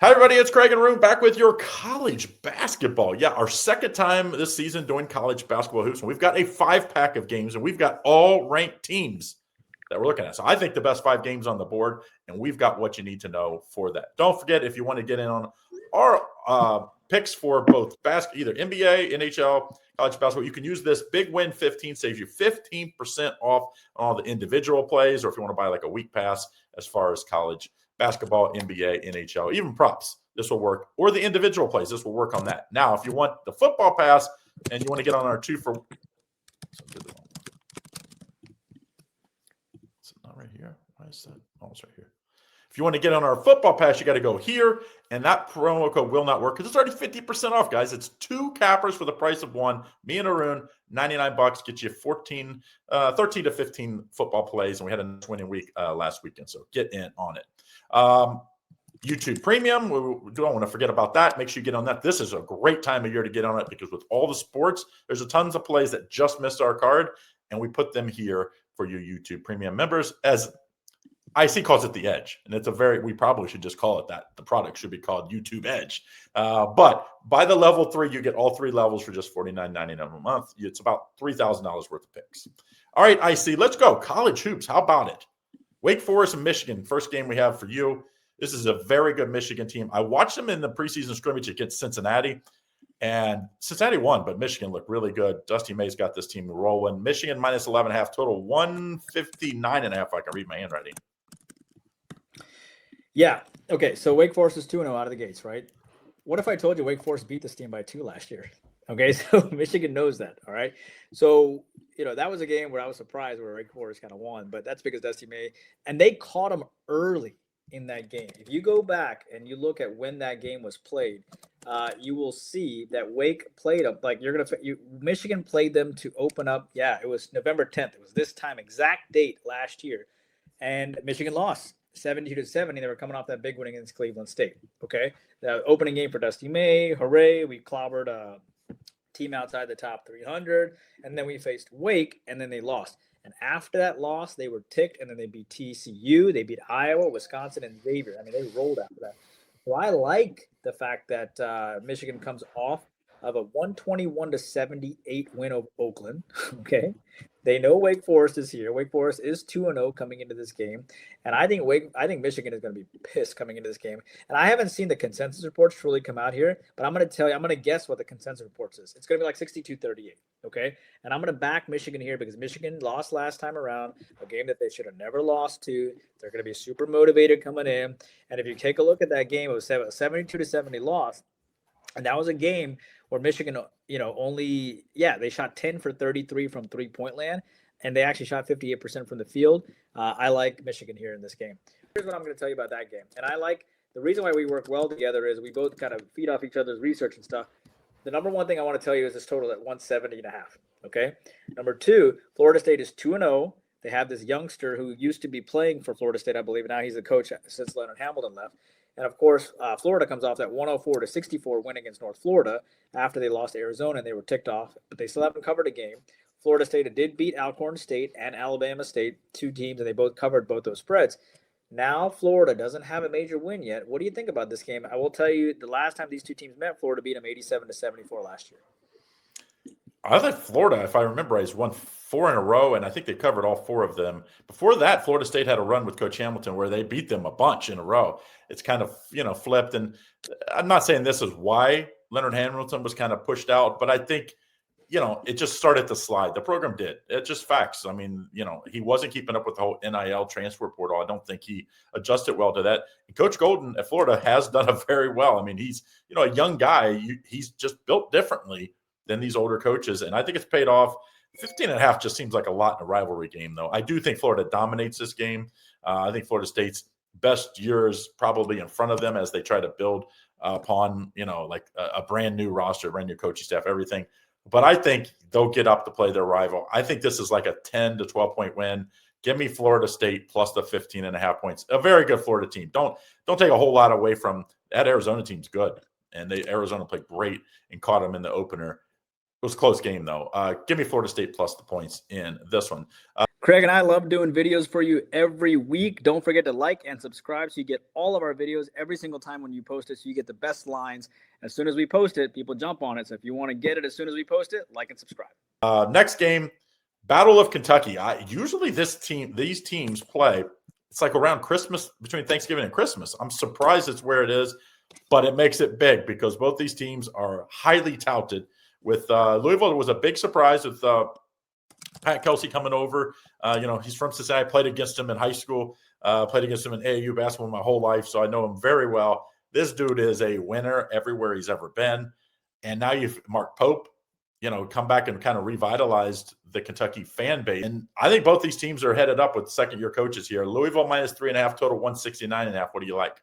Hi, everybody. It's Craig and Arun back with your college basketball. Yeah, our second time this season doing college basketball hoops. And we've got a 5-pack of games, and we've got all ranked teams that we're looking at. So I think the best 5 games on the board, and we've got what you need to know for that. Don't forget, if you want to get in on our picks for both either NBA, NHL, college basketball, you can use this Big Win 15, saves you 15% off on all the individual plays, or if you want to buy like a week pass as far as college basketball, NBA, NHL, even props, this will work. Or the individual plays, this will work on that. Now, if you want the football pass and you want to get on our 2 for it's not right here. Why is that? Oh, it's right here. If you want to get on our football pass, you got to go here, and that promo code will not work because it's already 50% off, guys. It's 2 cappers for the price of 1. Me and Arun, $99 gets you 13 to 15 football plays, and we had a winning week last weekend, so get in on it. YouTube Premium, we don't want to forget about that. Make sure you get on that. This is a great time of year to get on it because with all the sports, there's a tons of plays that just missed our card, and we put them here for you YouTube Premium members. As IC calls it the Edge, and we probably should just call it that. The product should be called YouTube Edge. But by the level 3, you get all 3 levels for just $49.99 a month. It's about $3,000 worth of picks. All right, IC, let's go. College hoops, how about it? Wake Forest and Michigan, first game we have for you. This is a very good Michigan team. I watched them in the preseason scrimmage against Cincinnati, and Cincinnati won, but Michigan looked really good. Dusty May's got this team rolling. Michigan minus 11.5, total 159.5. I can read my handwriting. Yeah. Okay. So Wake Forest is 2-0 out of the gates, right? What if I told you Wake Forest beat this team by 2 last year? Okay. So Michigan knows that. All right. So, that was a game where I was surprised where Wake Forest kind of won, but that's because Dusty May, and they caught them early in that game. If you go back and you look at when that game was played, you will see that Wake played them like Michigan played them to open up. Yeah. It was November 10th. It was this time exact date last year. And Michigan lost 72-70. They were coming off that big win against Cleveland State. Okay. The opening game for Dusty May. Hooray. We clobbered a team outside the top 300. And then we faced Wake, and then they lost. And after that loss, they were ticked, and then they beat TCU. They beat Iowa, Wisconsin, and Xavier. I mean, they rolled after that. So I like the fact that Michigan comes off of a 121-78 win over Oakland. Okay. They know Wake Forest is here. Wake Forest is 2-0 coming into this game. And I think Michigan is going to be pissed coming into this game. And I haven't seen the consensus reports truly come out here, but I'm going to guess what the consensus reports is. It's going to be like 62-38, okay? And I'm going to back Michigan here because Michigan lost last time around, a game that they should have never lost to. They're going to be super motivated coming in. And if you take a look at that game, it was a 72-70 loss. And that was a game where Michigan, they shot 10 for 33 from three-point land, and they actually shot 58% from the field. I like Michigan here in this game. Here's what I'm going to tell you about that game. And the reason why we work well together is we both kind of feed off each other's research and stuff. The number one thing I want to tell you is this total at 170.5, okay? Number 2, Florida State is 2-0. They have this youngster who used to be playing for Florida State, I believe, and now he's the coach since Leonard Hamilton left. And, of course, Florida comes off that 104-64 win against North Florida after they lost to Arizona, and they were ticked off. But they still haven't covered a game. Florida State did beat Alcorn State and Alabama State, 2 teams, and they both covered both those spreads. Now Florida doesn't have a major win yet. What do you think about this game? I will tell you the last time these 2 teams met, Florida beat them 87-74 last year. I think Florida, if I remember right, has won 4 in a row, and I think they covered all 4 of them. Before that, Florida State had a run with Coach Hamilton where they beat them a bunch in a row. It's kind of, flipped. And I'm not saying this is why Leonard Hamilton was kind of pushed out, but I think, it just started to slide. The program did. It's just facts. I mean, he wasn't keeping up with the whole NIL transfer portal. I don't think he adjusted well to that. And Coach Golden at Florida has done it very well. I mean, he's, a young guy. He's just built differently than these older coaches. And I think it's paid off. 15.5 just seems like a lot in a rivalry game, though. I do think Florida dominates this game. I think Florida State's best years probably in front of them as they try to build upon, a brand new roster, brand new coaching staff, everything. But I think they'll get up to play their rival. I think this is like a 10 to 12-point win. Give me Florida State plus the 15.5 points. A very good Florida team. Don't take a whole lot away from that Arizona team's good. And Arizona played great and caught them in the opener. was a close game, though. Give me Florida State plus the points in this one. Craig and I love doing videos for you every week. Don't forget to like and subscribe so you get all of our videos every single time when you post it, so you get the best lines. As soon as we post it, people jump on it. So if you want to get it as soon as we post it, like and subscribe. Next game, Battle of Kentucky. Usually these teams play, it's like around Christmas, between Thanksgiving and Christmas. I'm surprised it's where it is, but it makes it big because both these teams are highly touted. With Louisville, it was a big surprise with Pat Kelsey coming over. He's from Cincinnati, played against him in high school, played against him in AAU basketball my whole life, so I know him very well. This dude is a winner everywhere he's ever been. And now you've Mark Pope, come back and kind of revitalized the Kentucky fan base. And I think both these teams are headed up with second-year coaches here. Louisville minus 3.5, total 169.5. What do you like?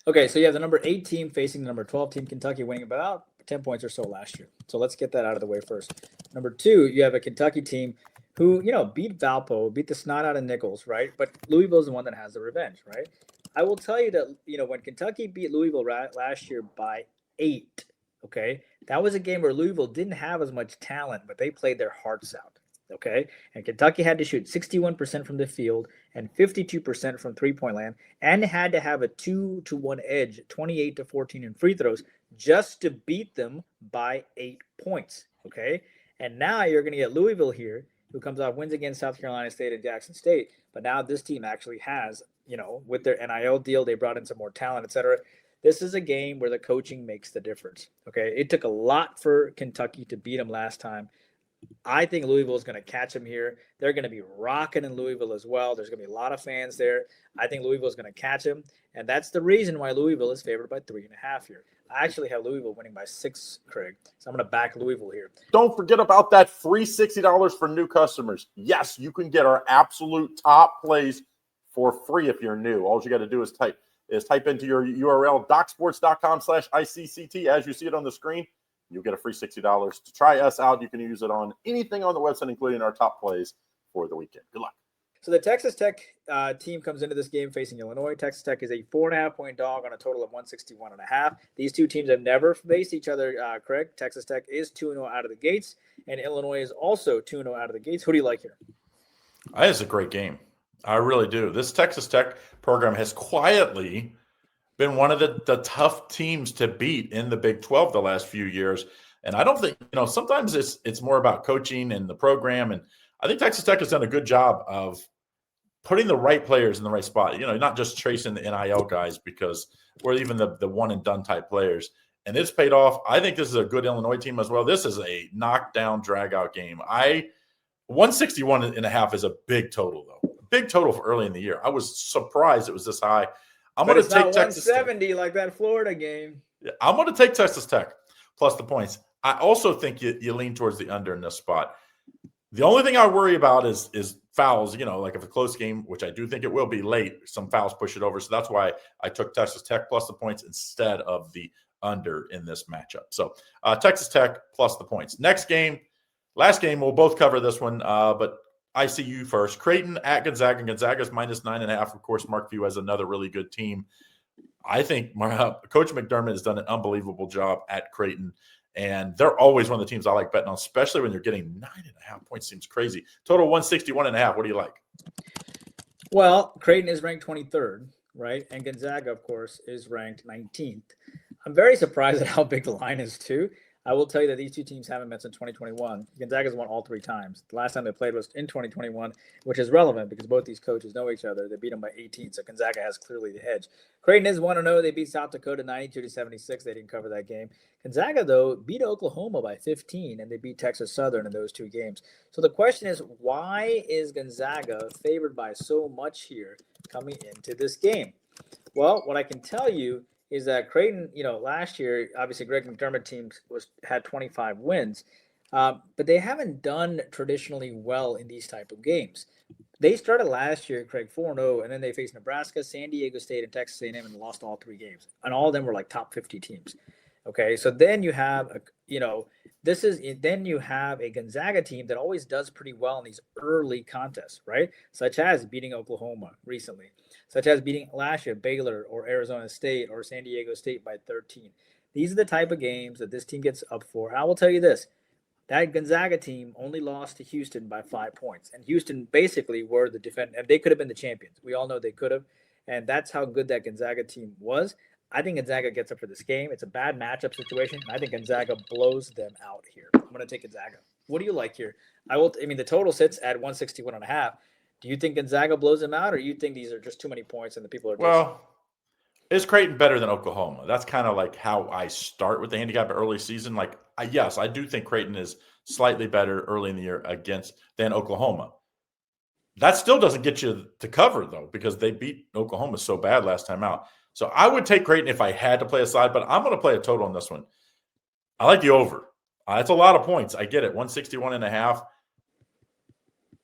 Okay, so you have the number 8 team facing the number 12 team, Kentucky, winning about 10 points or so last year. So let's get that out of the way first. Number 2, you have a Kentucky team who, beat Valpo, beat the snot out of Nichols, right? But Louisville's the one that has the revenge, right? I will tell you that, when Kentucky beat Louisville last year by 8, okay, that was a game where Louisville didn't have as much talent, but they played their hearts out, okay? And Kentucky had to shoot 61% from the field and 52% from three-point land, and had to have a 2-1 edge, 28-14 in free throws, just to beat them by 8 points, okay? And now you're going to get Louisville here, who comes out, wins against South Carolina State and Jackson State, but now this team actually has, with their NIL deal, they brought in some more talent, etc. This is a game where the coaching makes the difference, okay? It took a lot for Kentucky to beat them last time. I think Louisville is going to catch them here. They're going to be rocking in Louisville as well. There's going to be a lot of fans there. I think Louisville is going to catch them, and that's the reason why Louisville is favored by 3.5 here. I actually have Louisville winning by 6, Craig, so I'm going to back Louisville here. Don't forget about that free $60 for new customers. Yes, you can get our absolute top plays for free if you're new. All you got to do is type into your URL, docsports.com/ICCT, as you see it on the screen. You'll get a free $60 to try us out. You can use it on anything on the website, including our top plays for the weekend. Good luck. So the Texas Tech team comes into this game facing Illinois. Texas Tech is a 4.5-point dog on a total of 161.5. These two teams have never faced each other, Craig. Texas Tech is 2-0 out of the gates, and Illinois is also 2-0 out of the gates. Who do you like here? It's a great game. I really do. This Texas Tech program has quietly been one of the tough teams to beat in the Big 12 the last few years. And I don't think, sometimes it's more about coaching and the program. And I think Texas Tech has done a good job of putting the right players in the right spot, not just chasing the NIL guys or even the one and done type players. And it's paid off. I think this is a good Illinois team as well. This is a knockdown, drag out game. 161.5 is a big total, though. Big total for early in the year. I was surprised it was this high. I'm going to take Texas Tech. 170 like that Florida game. Yeah, I'm going to take Texas Tech plus the points. I also think you lean towards the under in this spot. The only thing I worry about is fouls, like if a close game, which I do think it will be late, some fouls push it over. So that's why I took Texas Tech plus the points instead of the under in this matchup. So Texas Tech plus the points. Next game, last game, we'll both cover this one, but I see you first. Creighton at Gonzaga. Gonzaga's minus 9.5. Of course, Mark Few has another really good team. I think Coach McDermott has done an unbelievable job at Creighton, and they're always one of the teams I like betting on, especially when you're getting 9.5 points. Seems crazy. Total 161.5. What do you like? Well, Creighton is ranked 23rd, right? And Gonzaga, of course, is ranked 19th. I'm very surprised at how big the line is, too. I will tell you that these two teams haven't met since 2021. Gonzaga's won all 3 times. The last time they played was in 2021, which is relevant because both these coaches know each other. They beat them by 18, so Gonzaga has clearly the edge. Creighton is 1-0. They beat South Dakota 92-76. They didn't cover that game. Gonzaga, though, beat Oklahoma by 15, and they beat Texas Southern in those 2 games. So the question is, why is Gonzaga favored by so much here coming into this game? Well, what I can tell you is that Creighton, last year, obviously Greg McDermott team had 25 wins, but they haven't done traditionally well in these type of games. They started last year, Craig, 4-0, and then they faced Nebraska, San Diego State, and Texas A&M, and lost all 3 games. And all of them were like top 50 teams. Okay, so then you have then you have a Gonzaga team that always does pretty well in these early contests, right? Such as beating Oklahoma recently, such as beating last year Baylor or Arizona State or San Diego State by 13. These are the type of games that this team gets up for. And I will tell you this. That Gonzaga team only lost to Houston by 5 points. And Houston basically were the defendant. And they could have been the champions. We all know they could have. And that's how good that Gonzaga team was. I think Gonzaga gets up for this game. It's a bad matchup situation. I think Gonzaga blows them out here. I'm going to take Gonzaga. What do you like here? The total sits at 161.5. Do you think Gonzaga blows them out, or you think these are just too many points and the people are just... Well, is Creighton better than Oklahoma? That's kind of like how I start with the handicap early season. Like, yes, I do think Creighton is slightly better early in the year than Oklahoma. That still doesn't get you to cover, though, because they beat Oklahoma so bad last time out. So I would take Creighton if I had to play a side, but I'm going to play a total on this one. I like the over. That's a lot of points. I get it, 161.5.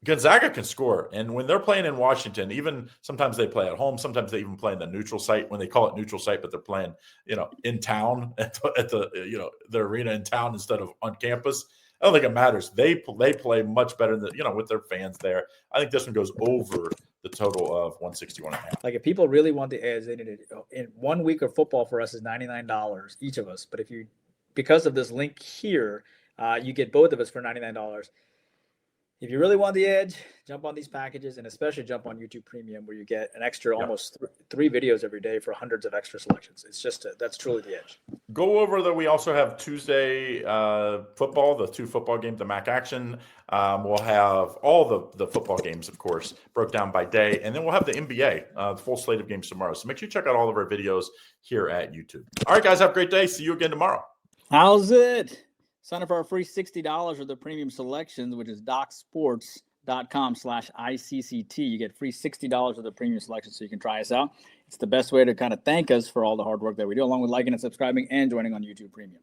Gonzaga can score, and when they're playing in Washington, even sometimes they play at home. Sometimes they even play in the neutral site when they call it neutral site, but they're playing, in town at the the arena in town instead of on campus. I don't think it matters. They play much better than with their fans there. I think this one goes over the total of 161.5. Like, if people really want the edge, they need it. In 1 week of football for us is $99 each of us. But because of this link here, you get both of us for $99. If you really want the edge, jump on these packages, and especially jump on YouTube Premium, where you get an extra almost 3 videos every day for hundreds of extra selections. It's just that's truly the edge. Go over that. We also have Tuesday football, the 2 football games, the MAC action. We'll have all the football games, of course, broke down by day, and then we'll have the NBA, the full slate of games tomorrow. So make sure you check out all of our videos here at YouTube. All right, guys, have a great day. See you again tomorrow. How's it? Sign up for our free $60 of the premium selections, which is docsports.com/ICCT. You get free $60 of the premium selections so you can try us out. It's the best way to kind of thank us for all the hard work that we do, along with liking and subscribing and joining on YouTube Premium.